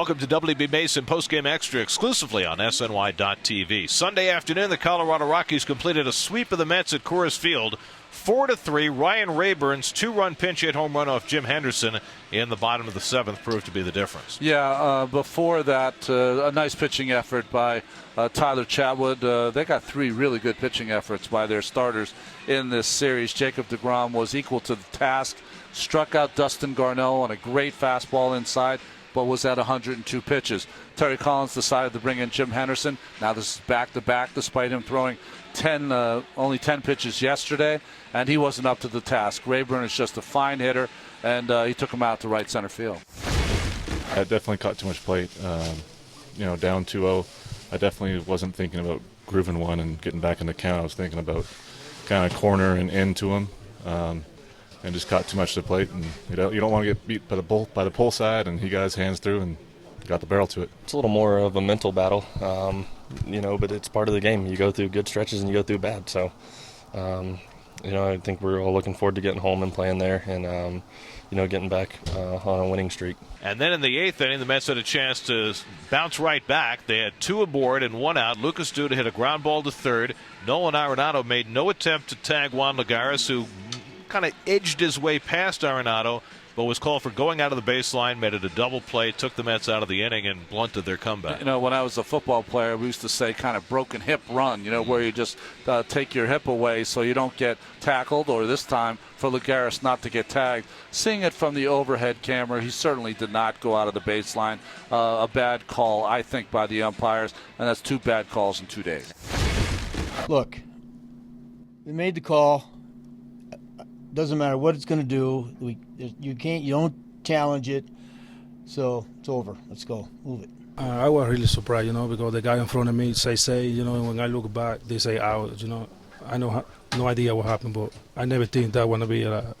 Welcome to WB Mason Postgame Extra exclusively on SNY.TV. Sunday afternoon, the Colorado Rockies completed a sweep of the Mets at Coors Field. 4-3, Ryan Rayburn's two-run pinch hit home run off Jim Henderson in the bottom of the seventh proved to be the difference. Yeah, before that, a nice pitching effort by Tyler Chatwood. They got three really good pitching efforts by their starters in this series. Jacob deGrom was equal to the task, struck out Dustin Garneau on a great fastball inside, but was at 102 pitches. Terry Collins decided to bring in Jim Henderson. Now this is back-to-back, despite him throwing only 10 pitches yesterday, and he wasn't up to the task. Rayburn is just a fine hitter, and he took him out to right center field. I definitely caught too much plate. Down 2-0. I definitely wasn't thinking about grooving one and getting back in the count. I was thinking about kind of corner and end to him. And just caught too much to the plate, and you don't want to get beat by the pull side, and he got his hands through and got the barrel to it. It's a little more of a mental battle, but it's part of the game. You go through good stretches and you go through bad. So, I think we're all looking forward to getting home and playing there, and getting back on a winning streak. And then in the eighth inning, the Mets had a chance to bounce right back. They had two aboard and one out. Lucas Duda hit a ground ball to third. Nolan Arenado made no attempt to tag Juan Lagares, who kind of edged his way past Arenado, but was called for going out of the baseline, made it a double play, took the Mets out of the inning, and blunted their comeback. When I was a football player, we used to say kind of broken hip run, where you just take your hip away so you don't get tackled, or this time for Lagares not to get tagged. Seeing it from the overhead camera, he certainly did not go out of the baseline. A bad call, I think, by the umpires, and that's two bad calls in 2 days. Look, they made the call. Doesn't matter what it's going to do. You don't challenge it. So it's over. Let's go. Move it. I was really surprised, because the guy in front of me say, and when I look back, they say out, I know no idea what happened, but I never think that want to be out.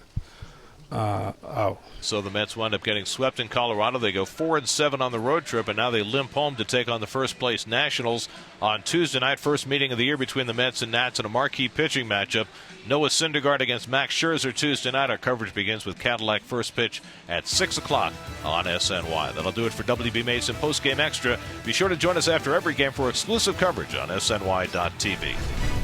So the Mets wind up getting swept in Colorado. They go 4-7 on the road trip, and now they limp home to take on the first-place Nationals on Tuesday night. First meeting of the year between the Mets and Nats in a marquee pitching matchup. Noah Syndergaard against Max Scherzer Tuesday night. Our coverage begins with Cadillac first pitch at 6 o'clock on SNY. That'll do it for WB Mason Postgame Extra. Be sure to join us after every game for exclusive coverage on SNY.TV.